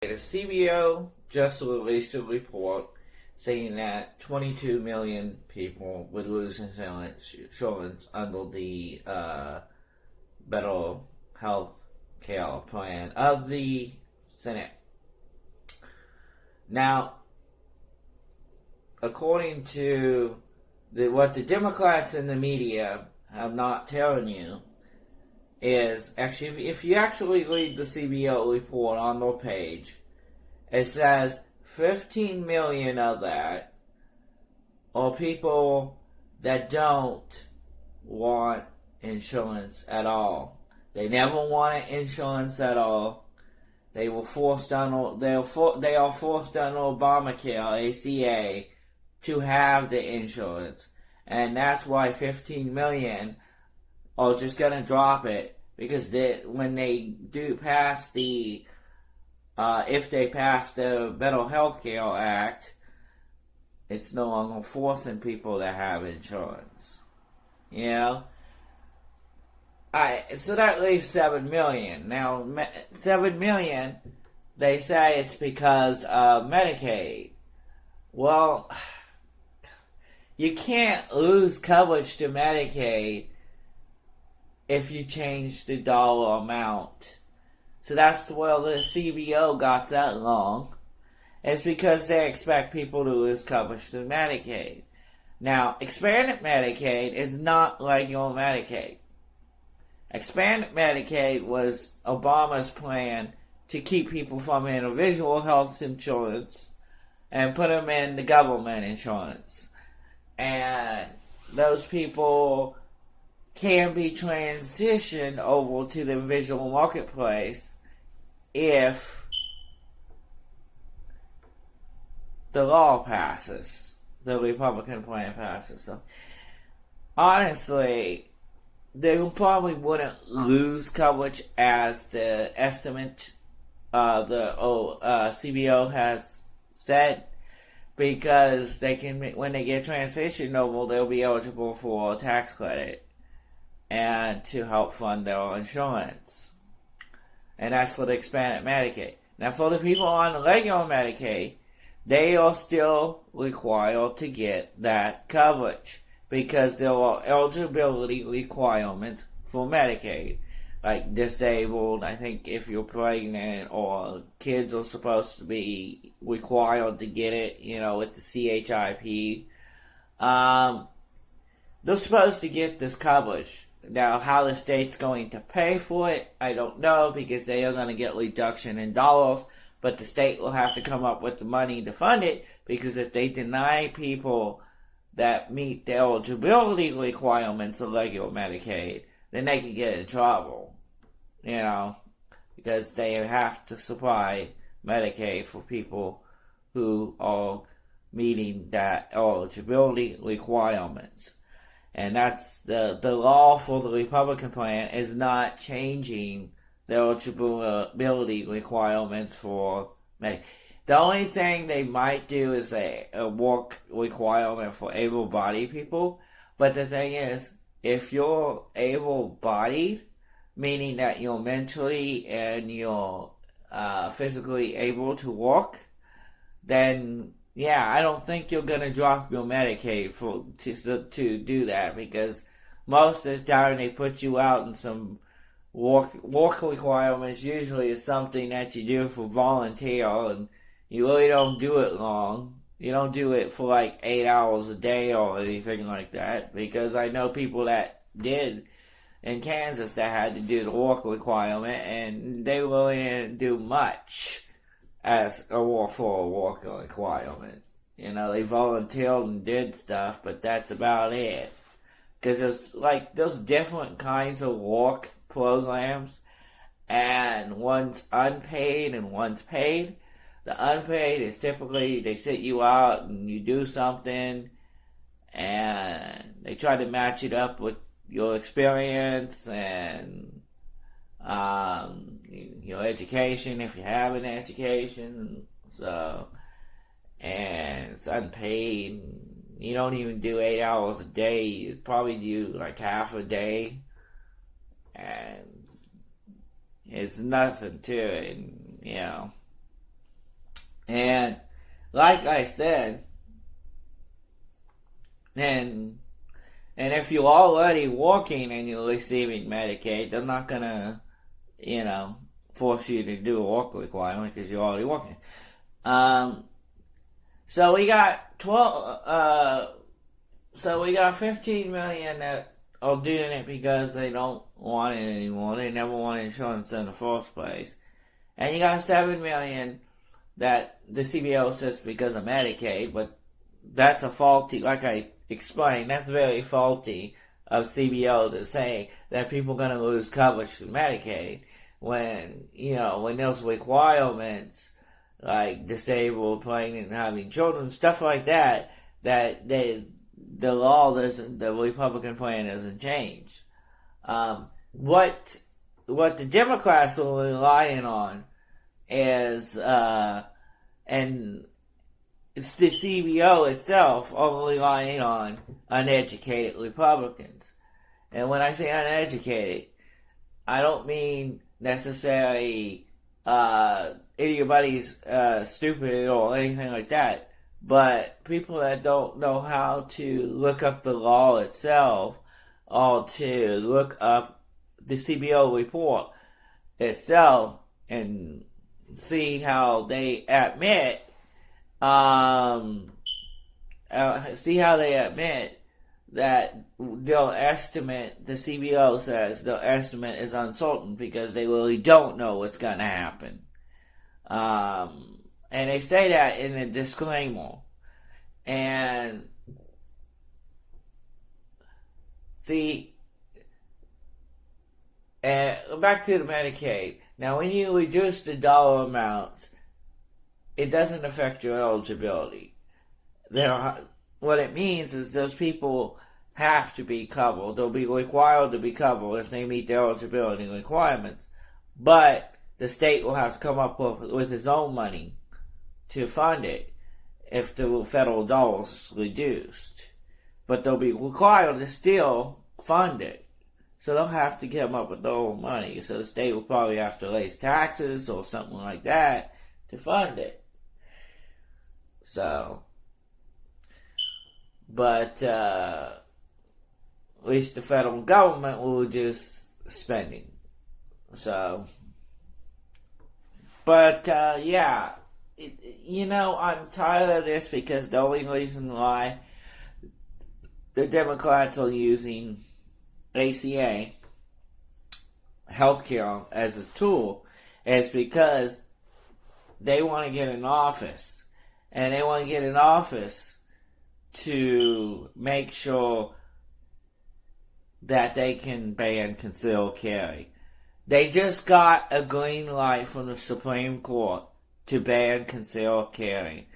The CBO just released a report saying that 22 million people would lose insurance under the Better Health Care Plan of the Senate. Now, according to what the Democrats in the media have not telling you, is actually, if you actually read the CBO report on their page, it says 15 million of that are people that don't want insurance at all. They never wanted insurance at all. They were forced on. They are forced on Obamacare, ACA, to have the insurance, and that's why 15 million are just gonna drop it, because when they do pass the, if they pass the Better Health Care Act, it's no longer forcing people to have insurance. You know? So that leaves 7 million. Now, 7 million, they say it's because of Medicaid. Well, you can't lose coverage to Medicaid if you change the dollar amount. So that's where the CBO got that wrong. It's because they expect people to lose coverage to Medicaid. Now, Expanded Medicaid is not regular Medicaid. Expanded Medicaid was Obama's plan to keep people from individual health insurance and put them in the government insurance. And those people can be transitioned over to the individual marketplace if the law passes, the Republican plan passes. So, honestly, they probably wouldn't lose coverage as the estimate the CBO has said, because they can, when they get transitioned over, they'll be eligible for a tax credit and to help fund their insurance. And that's for the Expanded Medicaid. Now, for the people on the regular Medicaid, they are still required to get that coverage, because there are eligibility requirements for Medicaid. Like disabled, I think if you're pregnant, or kids are supposed to be required to get it, with the CHIP. They're supposed to get this coverage. Now, how the state's going to pay for it, I don't know, because they are going to get reduction in dollars, but the state will have to come up with the money to fund it, because if they deny people that meet the eligibility requirements of regular Medicaid, then they could get in trouble, because they have to supply Medicaid for people who are meeting that eligibility requirements. And that's the law for the Republican plan is not changing the eligibility requirements for Medicaid. The only thing they might do is a work requirement for able-bodied people. But the thing is, if you're able-bodied, meaning that you're mentally and you're physically able to work, then yeah, I don't think you're going to drop your Medicaid to do that, because most of the time they put you out in some work requirements. Usually it's something that you do for volunteer, and you really don't do it long. You don't do it for like 8 hours a day or anything like that, because I know people that did in Kansas that had to do the work requirement, and they really didn't do much as a work requirement. They volunteered and did stuff, but that's about it. Because there's different kinds of work programs, and one's unpaid and one's paid. The unpaid is typically they sit you out and you do something, and they try to match it up with your experience and your education, if you have an education. And it's unpaid. You don't even do 8 hours a day. You probably do like half a day, and It's nothing to it, And like I said, and if you're already working and you're receiving Medicaid, they're not gonna, force you to do a work requirement because you're already working. So we got 15 million that are doing it because they don't want it anymore. They never wanted insurance in the first place. And you got 7 million that the CBO says because of Medicaid, but that's a faulty, like I explained, that's very faulty of CBO to say that people are going to lose coverage through Medicaid when those requirements like disabled, pregnant, having children, stuff like that, the law doesn't, the Republican plan doesn't change. What the Democrats are relying on is, and it's the CBO itself are relying on uneducated Republicans. And when I say uneducated, I don't mean necessarily anybody's stupid or anything like that, but people that don't know how to look up the law itself or to look up the CBO report itself and see how they admit that they'll estimate, the CBO says their estimate is uncertain because they really don't know what's going to happen. And they say that in a disclaimer. And see, back to the Medicaid. Now, when you reduce the dollar amounts, it doesn't affect your eligibility. What it means is those people have to be covered. They'll be required to be covered if they meet their eligibility requirements. But the state will have to come up with its own money to fund it if the federal dollar is reduced. But they'll be required to still fund it. So they'll have to come up with their own money. So the state will probably have to raise taxes or something like that to fund it. So, but at least the federal government will reduce spending. So, but yeah, I'm tired of this because the only reason why the Democrats are using ACA, healthcare, as a tool is because they want to get in office. And they want to get in office to make sure that they can ban concealed carry. They just got a green light from the Supreme Court to ban concealed carry.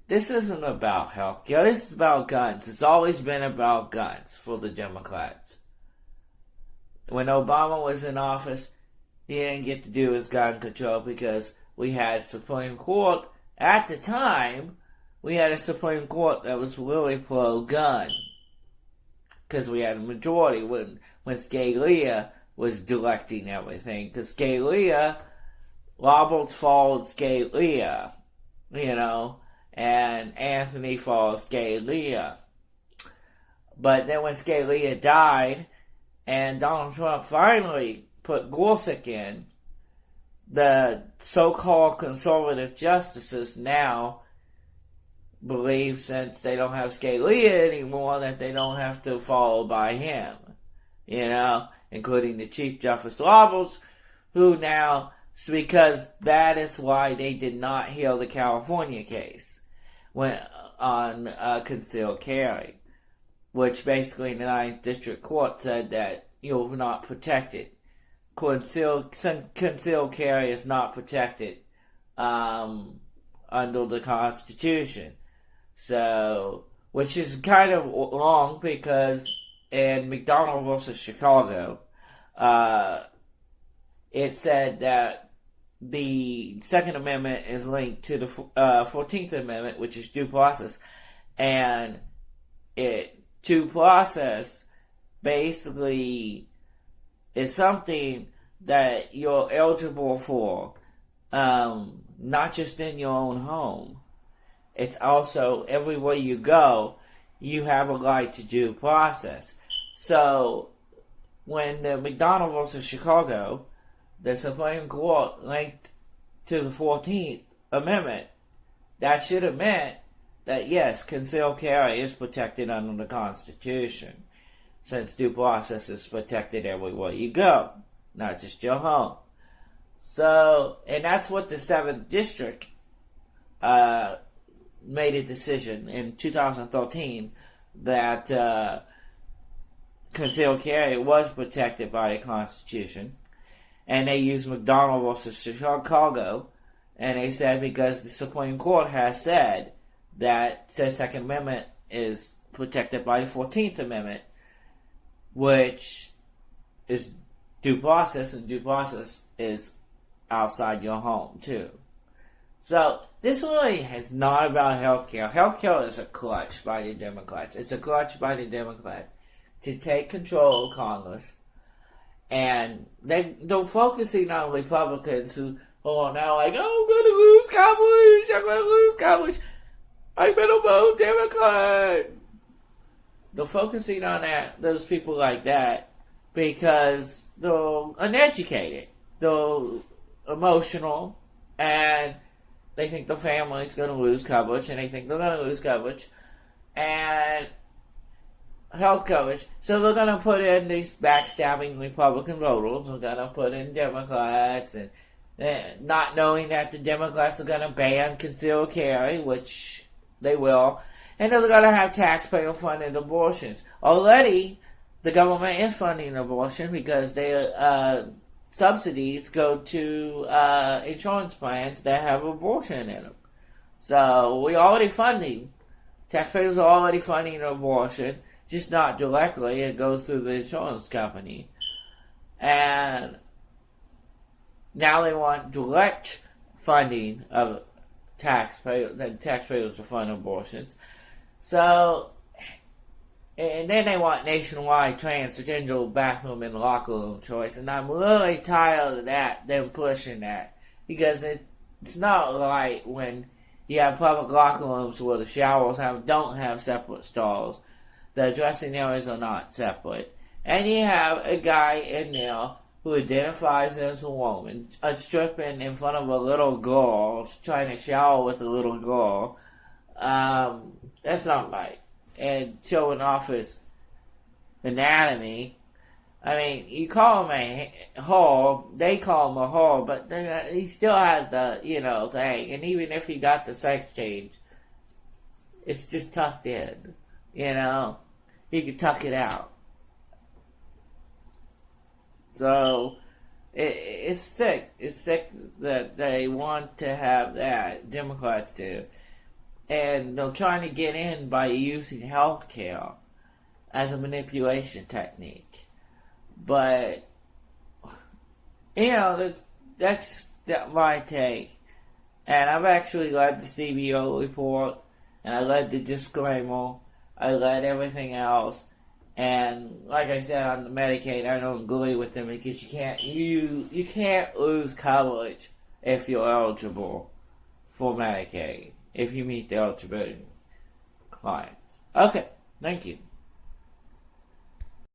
This isn't about healthcare. This is about guns. It's always been about guns for the Democrats. When Obama was in office, he didn't get to do his gun control because we had Supreme Court. At the time, we had a Supreme Court that was really pro-gun. Because we had a majority when Scalia was directing everything. Because Roberts followed Scalia, and Anthony followed Scalia. But then when Scalia died, and Donald Trump finally put Gorsuch in, the so-called conservative justices now believe, since they don't have Scalia anymore, that they don't have to follow by him, including the Chief Justice Roberts, who now, because that is why they did not hear the California case on concealed carry, which basically the Ninth District Court said that you're not protected. Concealed carry is not protected under the Constitution. So, which is kind of wrong because in McDonald versus Chicago, it said that the Second Amendment is linked to the 14th Amendment, which is due process. And due process basically is something that you're eligible for, not just in your own home. It's also everywhere you go, you have a right to due process. So when the McDonald versus Chicago, the Supreme Court linked to the 14th Amendment, that should have meant that yes, concealed carry is protected under the Constitution, since due process is protected everywhere you go, not just your home. So, and that's what the 7th District made a decision in 2013 that concealed carry was protected by the Constitution. And they used McDonald versus Chicago, and they said because the Supreme Court has said that the Second Amendment is protected by the 14th Amendment, which is due process, and due process is outside your home too. So this really is not about healthcare. Healthcare is a clutch by the Democrats. It's a clutch by the Democrats to take control of Congress, and they're focusing on Republicans who are now like, oh, I'm gonna lose coverage. I'm gonna lose coverage. I'm gonna vote Democrat. They're focusing on those people like that because they're uneducated, they're emotional, and they think the family's going to lose coverage, and they think they're going to lose coverage, and health coverage. So they're going to put in these backstabbing Republican voters. They're going to put in Democrats, and not knowing that the Democrats are going to ban concealed carry, which they will, and they're going to have taxpayer-funded abortions. Already, the government is funding abortion because their subsidies go to insurance plans that have abortion in them. So we're already funding. Taxpayers are already funding abortion, just not directly. It goes through the insurance company. And now they want direct funding of taxpayers to fund abortions. So, and then they want nationwide transgender bathroom and locker room choice, and I'm really tired of them pushing that, because it's not right when you have public locker rooms where the showers don't have separate stalls, the dressing areas are not separate, and you have a guy in there who identifies as a woman, stripping in front of a little girl, trying to shower with a little girl. That's not right. And showing off his anatomy. I mean, you call him a whore, they call him a whore, but he still has the, thing. And even if he got the sex change, it's just tucked in, He could tuck it out. So, it's sick. It's sick that they want to have that, Democrats do. And they're trying to get in by using healthcare as a manipulation technique. But, that's my take. And I've actually read the CBO report, and I read the disclaimer, I read everything else. And like I said on the Medicaid, I don't agree with them because you can't lose coverage if you're eligible for Medicaid, if you meet the eligibility requirements. Okay, thank you.